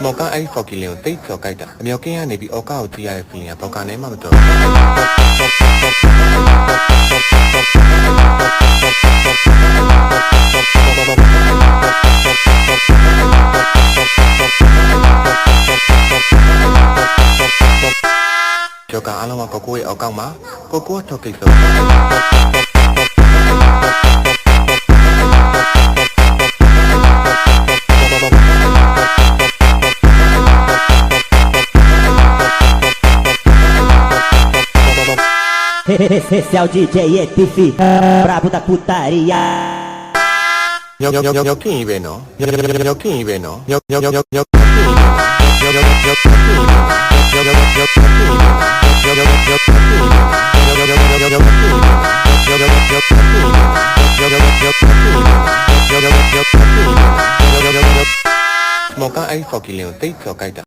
မော်ကအဲ့ဖော်ကီလင်ကိုတိတ်ကျော်ကြိုက်တာအမြောက်ကင်းကနေပြီးအော်ကာကိုကြည့်ရတဲ့ feeling ကဘောက်ကနေမှမတော်ကျော်ကအားလုံးကကိုကိုရဲ့အောက်ကောက်မှာကိုကိုကထောက်ကိစ္စEsse é o DJ ETF Brabo da putaria Moka ai foki leo, tei tsokaita